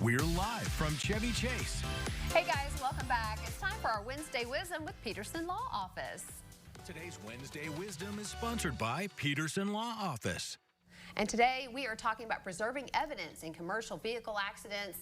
We're live from Chevy Chase. Hey guys, welcome back. It's time for our Wednesday Wisdom with Peterson Law Office. Today's Wednesday Wisdom is sponsored by Peterson Law Office. And today we are talking about preserving evidence in commercial vehicle accidents.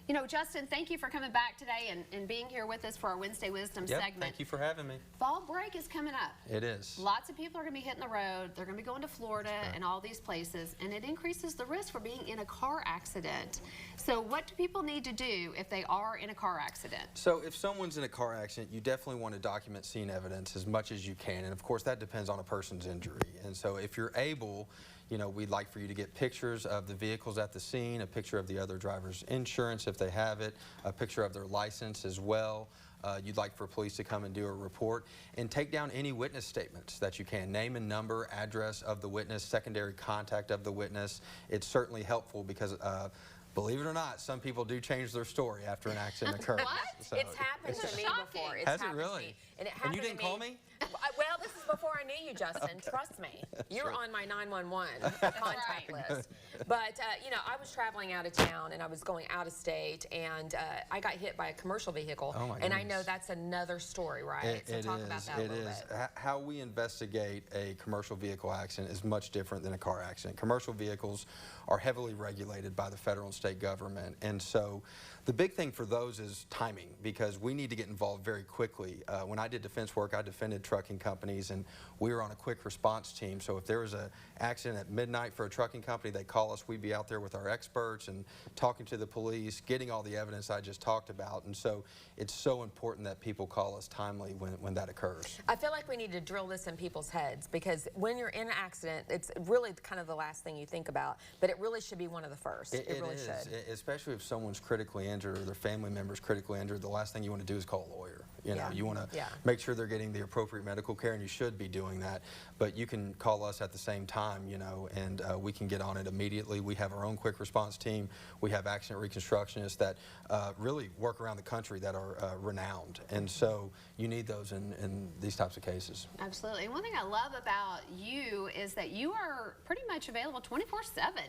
You know, Justin, thank you for coming back today and being here with us for our Wednesday Wisdom segment. Thank you for having me. Fall break is coming up. It is. Lots of people are going to be hitting the road. They're going to be going to Florida and all these places, and it increases the risk for being in a car accident. So what do people need to do if they are in a car accident? So if someone's in a car accident, you definitely want to document scene evidence as much as you can. And of course, that depends on a person's injury. And so if you're able, you know, we'd like for you to get pictures of the vehicles at the scene, a picture of the other driver's insurance if they have it, a picture of their license as well. You'd like for police to come and do a report and take down any witness statements that you can. Name and number, address of the witness, secondary contact of the witness. It's certainly helpful because believe it or not, some people do change their story after an accident occurs. What? So it's happened to me before. Has it really? And you didn't call me? Well, this is before I knew you, Justin. Okay. Trust me. You're on my 911 contact list. But, you know, I was traveling out of town and I was going out of state and I got hit by a commercial vehicle. Oh my and goodness. I know that's another story, right? So talk about that a little bit. How we investigate a commercial vehicle accident is much different than a car accident. Commercial vehicles are heavily regulated by the federal and state government. And so the big thing for those is timing, because we need to get involved very quickly. When I did defense work, I defended trucking companies, and we were on a quick response team. So if there was an accident at midnight for a trucking company, they'd call us. We'd be out there with our experts and talking to the police, getting all the evidence I just talked about. And so it's so important that people call us timely when that occurs. I feel like we need to drill this in people's heads, because when you're in an accident, it's really kind of the last thing you think about, but it really should be one of the first. It really should. Especially if someone's critically injured or their family member's critically injured, the last thing you want to do is call a lawyer. You know, you want to make sure they're getting the appropriate medical care, and you should be doing that. But you can call us at the same time, you know, and we can get on it immediately. We have our own quick response team. We have accident reconstructionists that really work around the country that are renowned. And so you need those in these types of cases. Absolutely. And one thing I love about you is that you are pretty much available 24/7.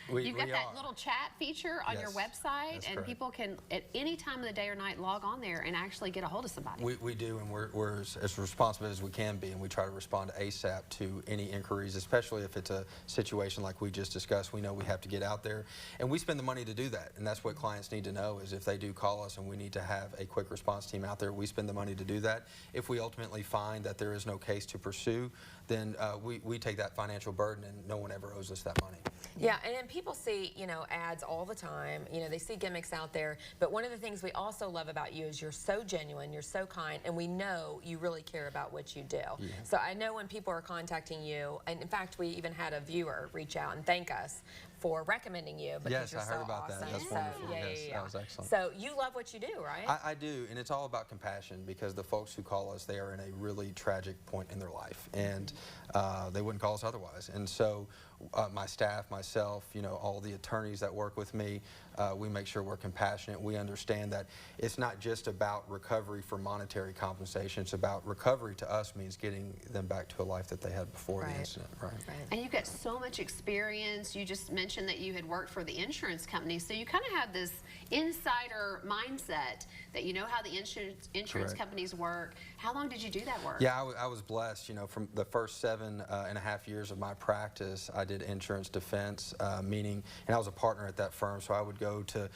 You've got that little chat feature on your website, and people can at any time of the day or night log on there and actually get a hold of somebody. We do, and we're as responsive as we can be, and we try to respond ASAP to any inquiries, especially if it's a situation like we just discussed. We know we have to get out there, and we spend the money to do that, and that's what clients need to know, is if they do call us and we need to have a quick response team out there, we spend the money to do that. If we ultimately find that there is no case to pursue, then we take that financial burden, and no one ever owes us that money. Yeah, and then people see, you know, ads all the time. You know, they see gimmicks out there. But one of the things we also love about you is you're so genuine, you're so kind, and we know you really care about what you do. Yeah. So I know when people are contacting you, and in fact, we even had a viewer reach out and thank us for recommending you because you're so awesome. Yes, I heard about that. That's wonderful. That was excellent. So you love what you do, right? I do, and it's all about compassion, because the folks who call us, they are in a really tragic point in their life, and they wouldn't call us otherwise. And so my staff, myself, you know, all the attorneys that work with me, we make sure we're compassionate. We understand that it's not just about recovery for monetary compensation. It's about recovery to us means getting them back to a life that they had before the incident. Right. And you've got so much experience. You just mentioned that you had worked for the insurance company, so you kind of have this insider mindset that you know how the insurance companies work. How long did you do that work? Yeah, I was blessed. You know, from the first 7.5 years of my practice, I did insurance defense, meaning, and I was a partner at that firm, so I would go to,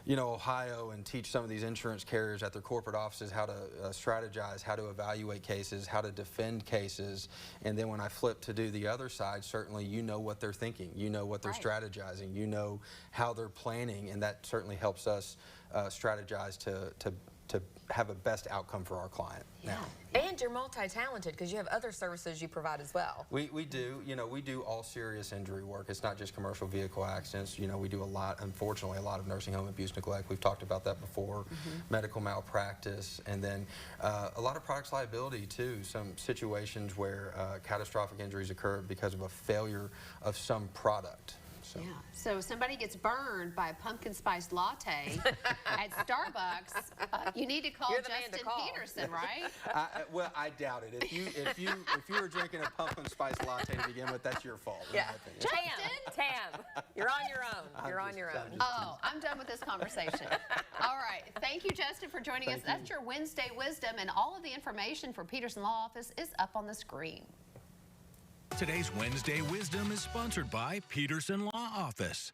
you know, Ohio and teach some of these insurance carriers at their corporate offices how to strategize, how to evaluate cases, how to defend cases. And then when I flipped to do the other side, certainly you know what they're thinking, you know what they're strategizing, you know how they're planning, and that certainly helps us strategize to have a best outcome for our client. Now. And you're multi-talented because you have other services you provide as well. We do. You know, we do all serious injury work. It's not just commercial vehicle accidents. You know, we do a lot, unfortunately, a lot of nursing home abuse, neglect. We've talked about that before. Medical malpractice, and then a lot of products liability too. Some situations where catastrophic injuries occur because of a failure of some product. So. Yeah. So if somebody gets burned by a pumpkin spice latte at Starbucks, you need to call Justin Peterson, right? Well, I doubt it. If you were drinking a pumpkin spice latte to begin with, that's your fault. Yeah. Justin, Tam, you're on your own. You're on your own. Oh, I'm done with this conversation. All right. Thank you, Justin, for joining us. That's your Wednesday Wisdom, and all of the information for Peterson Law Office is up on the screen. Today's Wednesday Wisdom is sponsored by Peterson Law Office.